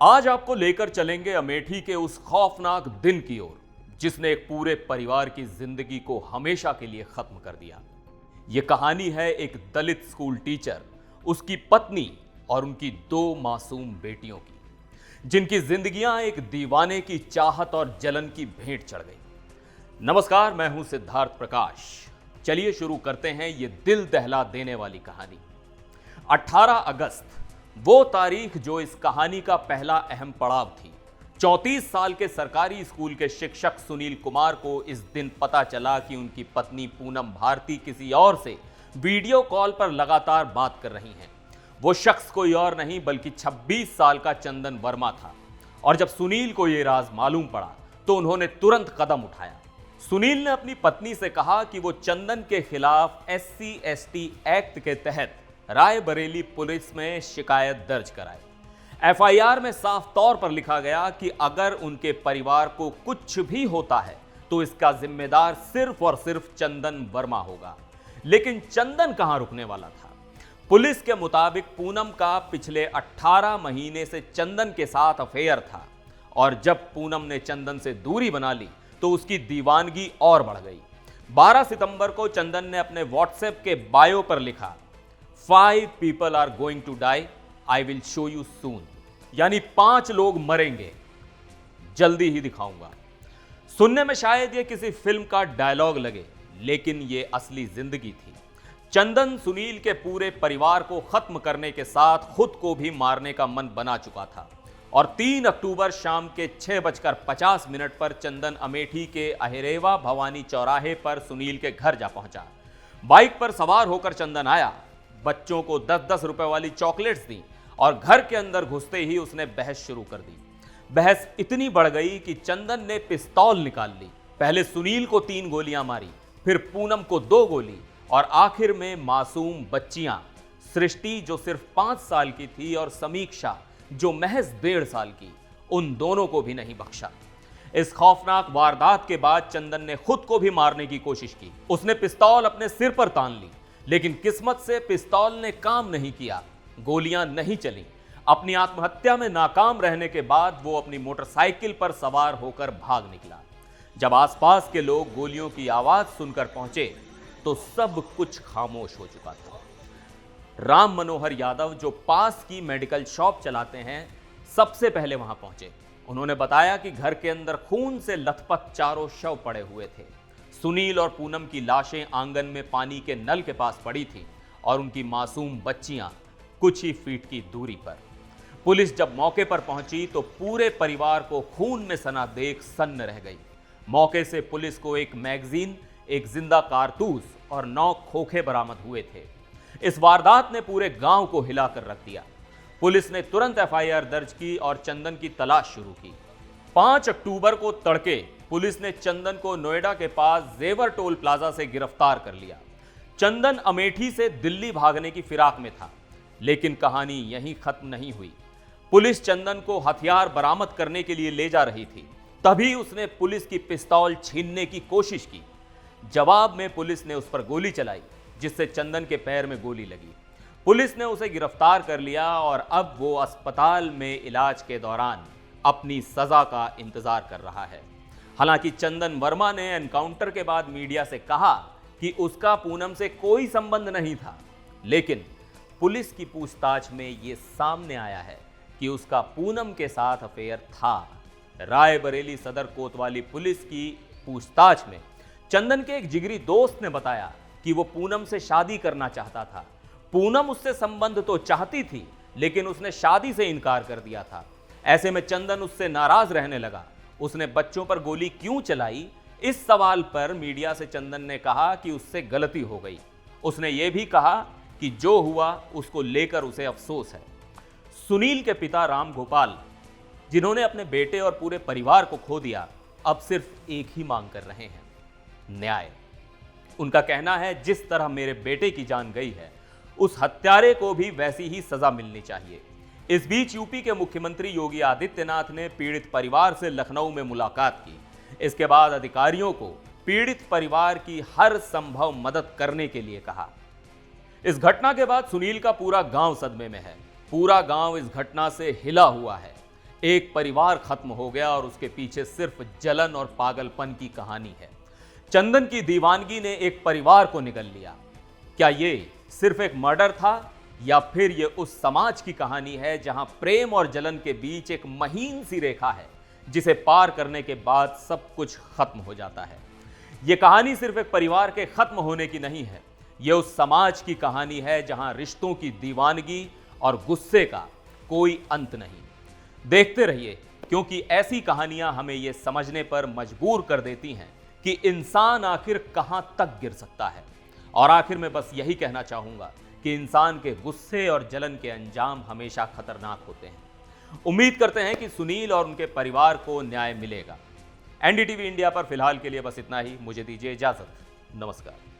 आज आपको लेकर चलेंगे अमेठी के उस खौफनाक दिन की ओर जिसने एक पूरे परिवार की जिंदगी को हमेशा के लिए खत्म कर दिया। यह कहानी है एक दलित स्कूल टीचर, उसकी पत्नी और उनकी 2 मासूम बेटियों की, जिनकी जिंदगियां एक दीवाने की चाहत और जलन की भेंट चढ़ गई। नमस्कार, मैं हूं सिद्धार्थ प्रकाश। चलिए शुरू करते हैं ये दिल दहला देने वाली कहानी। 18 अगस्त, वो तारीख जो इस कहानी का पहला अहम पड़ाव थी। 34 साल के सरकारी स्कूल के शिक्षक सुनील कुमार को इस दिन पता चला कि उनकी पत्नी पूनम भारती किसी और से वीडियो कॉल पर लगातार बात कर रही हैं। वो शख्स कोई और नहीं बल्कि 26 साल का चंदन वर्मा था। और जब सुनील को यह राज मालूम पड़ा तो उन्होंने तुरंत कदम उठाया। सुनील ने अपनी पत्नी से कहा कि वो चंदन के खिलाफ SC/ST एक्ट के तहत रायबरेली पुलिस में शिकायत दर्ज कराए। FIR में साफ तौर पर लिखा गया कि अगर उनके परिवार को कुछ भी होता है तो इसका जिम्मेदार सिर्फ और सिर्फ चंदन वर्मा होगा। लेकिन चंदन कहां रुकने वाला था? पुलिस के मुताबिक पूनम का पिछले 18 महीने से चंदन के साथ अफेयर था और जब पूनम ने चंदन से दूरी बना ली तो उसकी दीवानगी और बढ़ गई। 12 सितंबर को चंदन ने अपने व्हाट्सएप के बायो पर लिखा, 5 people are going to die, I will show you soon। यानी 5 लोग मरेंगे, जल्दी ही दिखाऊंगा। सुनने में शायद यह किसी फिल्म का डायलॉग लगे, लेकिन यह असली जिंदगी थी। चंदन सुनील के पूरे परिवार को खत्म करने के साथ खुद को भी मारने का मन बना चुका था और 3 अक्टूबर शाम के 6:50 पर चंदन अमेठी के अहिरेवा भवानी चौराहे पर सुनील के घर जा पहुंचा। बाइक पर सवार होकर चंदन आया, बच्चों को 10-10 रुपए वाली चॉकलेट्स दी और घर के अंदर घुसते ही उसने बहस शुरू कर दी। बहस इतनी बढ़ गई कि चंदन ने पिस्तौल निकाल ली। पहले सुनील को 3 गोलियां मारी, फिर पूनम को 2 गोली और आखिर में मासूम बच्चियां सृष्टि जो सिर्फ 5 साल की थी और समीक्षा जो महज 1.5 साल की, उन दोनों को भी नहीं बख्शा। इस खौफनाक वारदात के बाद चंदन ने खुद को भी मारने की कोशिश की। उसने पिस्तौल अपने सिर पर तान ली, लेकिन किस्मत से पिस्तौल ने काम नहीं किया, गोलियां नहीं चली। अपनी आत्महत्या में नाकाम रहने के बाद वो अपनी मोटरसाइकिल पर सवार होकर भाग निकला। जब आसपास के लोग गोलियों की आवाज सुनकर पहुंचे तो सब कुछ खामोश हो चुका था। राम मनोहर यादव जो पास की मेडिकल शॉप चलाते हैं, सबसे पहले वहां पहुंचे। उन्होंने बताया कि घर के अंदर खून से लथपथ 4 शव पड़े हुए थे। सुनील और पूनम की लाशें आंगन में पानी के नल के पास पड़ी थी और उनकी मासूम बच्चियां कुछ ही फीट की दूरी पर। पुलिस जब मौके पर पहुंची तो पूरे परिवार को खून में सना देख सन्न रह गई। मौके से पुलिस को एक मैगजीन, एक जिंदा कारतूस और 9 खोखे बरामद हुए थे। इस वारदात ने पूरे गांव को हिलाकर रख दिया। पुलिस ने तुरंत FIR दर्ज की और चंदन की तलाश शुरू की। 5 अक्टूबर को तड़के पुलिस ने चंदन को नोएडा के पास जेवर टोल प्लाजा से गिरफ्तार कर लिया। चंदन अमेठी से दिल्ली भागने की फिराक में था, लेकिन कहानी यहीं खत्म नहीं हुई। पुलिस चंदन को हथियार बरामद करने के लिए ले जा रही थी, तभी उसने पुलिस की पिस्तौल छीनने की कोशिश की। जवाब में पुलिस ने उस पर गोली चलाई, जिससे चंदन के पैर में गोली लगी। पुलिस ने उसे गिरफ्तार कर लिया और अब वो अस्पताल में इलाज के दौरान अपनी सजा का इंतजार कर रहा है। हालांकि चंदन वर्मा ने एनकाउंटर के बाद मीडिया से कहा कि उसका पूनम से कोई संबंध नहीं था, लेकिन पुलिस की पूछताछ में यह सामने आया है कि उसका पूनम के साथ अफेयर था। रायबरेली सदर कोतवाली पुलिस की पूछताछ में चंदन के एक जिगरी दोस्त ने बताया कि वो पूनम से शादी करना चाहता था। पूनम उससे संबंध तो चाहती थी, लेकिन उसने शादी से इनकार कर दिया था। ऐसे में चंदन उससे नाराज रहने लगा। उसने बच्चों पर गोली क्यों चलाई, इस सवाल पर मीडिया से चंदन ने कहा कि उससे गलती हो गई। उसने यह भी कहा कि जो हुआ उसको लेकर उसे अफसोस है। सुनील के पिता राम गोपाल, जिन्होंने अपने बेटे और पूरे परिवार को खो दिया, अब सिर्फ एक ही मांग कर रहे हैं, न्याय। उनका कहना है, जिस तरह मेरे बेटे की जान गई है, उस हत्यारे को भी वैसी ही सजा मिलनी चाहिए। इस बीच यूपी के मुख्यमंत्री योगी आदित्यनाथ ने पीड़ित परिवार से लखनऊ में मुलाकात की। इसके बाद अधिकारियों को पीड़ित परिवार की हर संभव मदद करने के लिए कहा। इस घटना के बाद सुनील का पूरा गांव सदमे में है। पूरा गांव इस घटना से हिला हुआ है। एक परिवार खत्म हो गया और उसके पीछे सिर्फ जलन और पागलपन की कहानी है। चंदन की दीवानगी ने एक परिवार को निगल लिया। क्या ये सिर्फ एक मर्डर था या फिर ये उस समाज की कहानी है जहां प्रेम और जलन के बीच एक महीन सी रेखा है जिसे पार करने के बाद सब कुछ खत्म हो जाता है। यह कहानी सिर्फ एक परिवार के खत्म होने की नहीं है, यह उस समाज की कहानी है जहां रिश्तों की दीवानगी और गुस्से का कोई अंत नहीं। देखते रहिए, क्योंकि ऐसी कहानियां हमें यह समझने पर मजबूर कर देती हैं कि इंसान आखिर कहां तक गिर सकता है। और आखिर में बस यही कहना चाहूंगा कि इंसान के गुस्से और जलन के अंजाम हमेशा खतरनाक होते हैं। उम्मीद करते हैं कि सुनील और उनके परिवार को न्याय मिलेगा। एनडीटीवी इंडिया पर फिलहाल के लिए बस इतना ही। मुझे दीजिए इजाजत। नमस्कार।